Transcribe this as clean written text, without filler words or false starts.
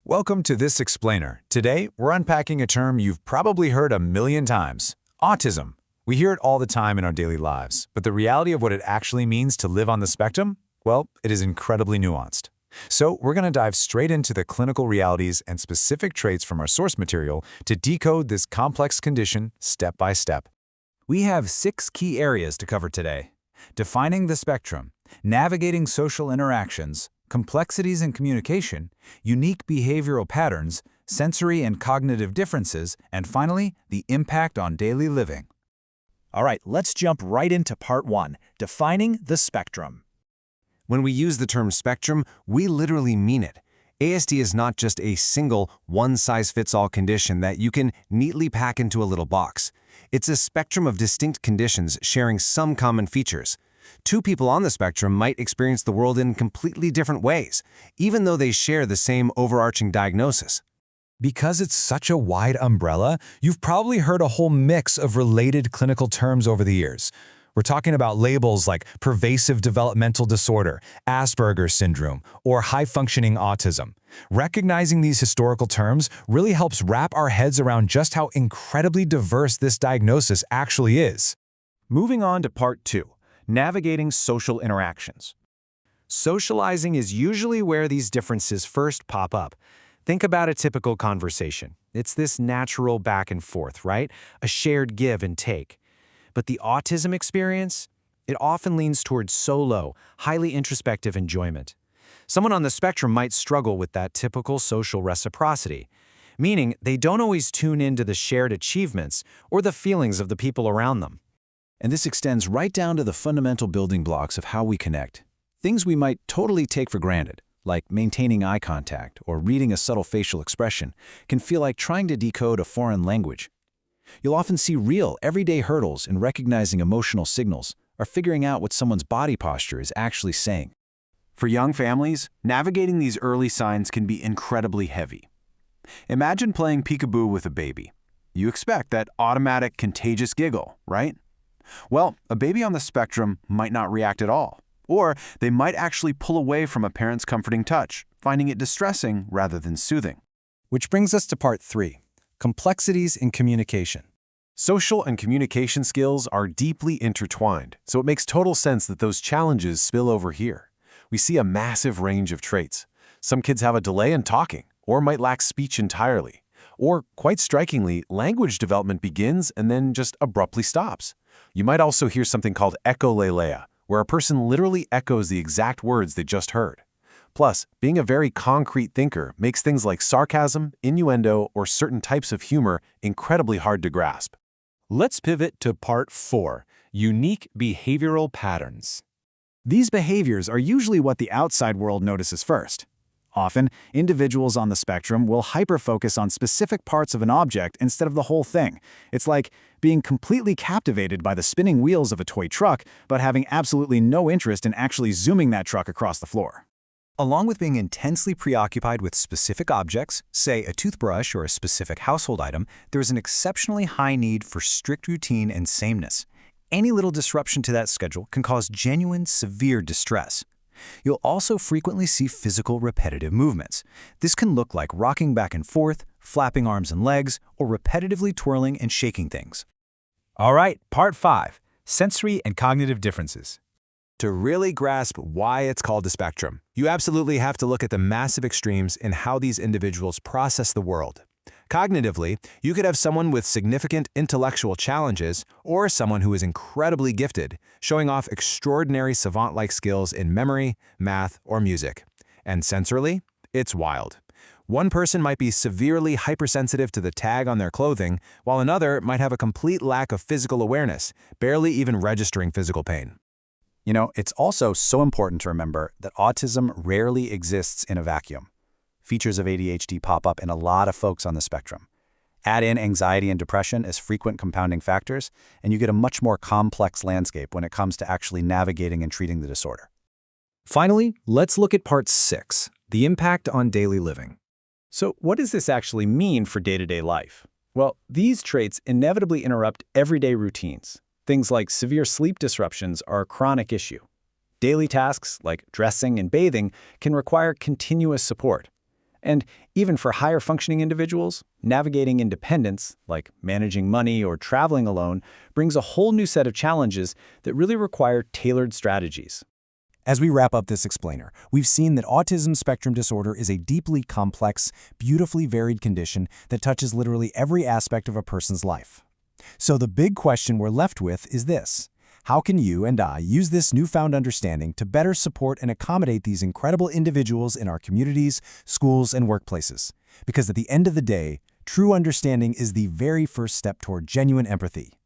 Welcome to This Explainer. Today, we're unpacking a term you've probably heard a million times, autism. We hear it all the time in our daily lives, but the reality of what it actually means to live on the spectrum? Well, it is incredibly nuanced. So we're going to dive straight into the clinical realities and specific traits from our source material to decode this complex condition step by step. We have 6 key areas to cover today: defining the spectrum, navigating social interactions, complexities in communication, unique behavioral patterns, sensory and cognitive differences, and finally, the impact on daily living. All right, let's jump right into part 1, defining the spectrum. When we use the term spectrum, we literally mean it. ASD is not just a single, one-size-fits-all condition that you can neatly pack into a little box. It's a spectrum of distinct conditions sharing some common features. 2 people on the spectrum might experience the world in completely different ways, even though they share the same overarching diagnosis. Because it's such a wide umbrella, you've probably heard a whole mix of related clinical terms over the years. We're talking about labels like pervasive developmental disorder, Asperger's syndrome, or high-functioning autism. Recognizing these historical terms really helps wrap our heads around just how incredibly diverse this diagnosis actually is. Moving on to part 2, navigating social interactions. Socializing is usually where these differences first pop up. Think about a typical conversation. It's this natural back and forth, right? A shared give and take. But the autism experience, it often leans towards solo, highly introspective enjoyment. Someone on the spectrum might struggle with that typical social reciprocity, meaning they don't always tune into the shared achievements or the feelings of the people around them. And this extends right down to the fundamental building blocks of how we connect. Things we might totally take for granted, like maintaining eye contact or reading a subtle facial expression, can feel like trying to decode a foreign language. You'll often see real, everyday hurdles in recognizing emotional signals or figuring out what someone's body posture is actually saying. For young families, navigating these early signs can be incredibly heavy. Imagine playing peekaboo with a baby. You expect that automatic, contagious giggle, right? Well, a baby on the spectrum might not react at all, or they might actually pull away from a parent's comforting touch, finding it distressing rather than soothing. Which brings us to part 3, complexities in communication. Social and communication skills are deeply intertwined, so it makes total sense that those challenges spill over here. We see a massive range of traits. Some kids have a delay in talking, or might lack speech entirely. Or, quite strikingly, language development begins and then just abruptly stops. You might also hear something called echolalia, where a person literally echoes the exact words they just heard. Plus, being a very concrete thinker makes things like sarcasm, innuendo, or certain types of humor incredibly hard to grasp. Let's pivot to part 4, unique behavioral patterns. These behaviors are usually what the outside world notices first. Often, individuals on the spectrum will hyper-focus on specific parts of an object instead of the whole thing. It's like being completely captivated by the spinning wheels of a toy truck, but having absolutely no interest in actually zooming that truck across the floor. Along with being intensely preoccupied with specific objects, say a toothbrush or a specific household item, there is an exceptionally high need for strict routine and sameness. Any little disruption to that schedule can cause genuine, severe distress. You'll also frequently see physical repetitive movements. This can look like rocking back and forth, flapping arms and legs, or repetitively twirling and shaking things. All right, part 5, sensory and cognitive differences. To really grasp why it's called the spectrum, you absolutely have to look at the massive extremes in how these individuals process the world. Cognitively, you could have someone with significant intellectual challenges or someone who is incredibly gifted, showing off extraordinary savant-like skills in memory, math, or music. And sensorily, it's wild. One person might be severely hypersensitive to the tag on their clothing, while another might have a complete lack of physical awareness, barely even registering physical pain. You know, it's also so important to remember that autism rarely exists in a vacuum. Features of ADHD pop up in a lot of folks on the spectrum. Add in anxiety and depression as frequent compounding factors, and you get a much more complex landscape when it comes to actually navigating and treating the disorder. Finally, let's look at part 6, the impact on daily living. So what does this actually mean for day-to-day life? Well, these traits inevitably interrupt everyday routines. Things like severe sleep disruptions are a chronic issue. Daily tasks like dressing and bathing can require continuous support. And even for higher functioning individuals, navigating independence, like managing money or traveling alone, brings a whole new set of challenges that really require tailored strategies. As we wrap up this explainer, we've seen that autism spectrum disorder is a deeply complex, beautifully varied condition that touches literally every aspect of a person's life. So the big question we're left with is this: how can you and I use this newfound understanding to better support and accommodate these incredible individuals in our communities, schools, and workplaces? Because at the end of the day, true understanding is the very first step toward genuine empathy.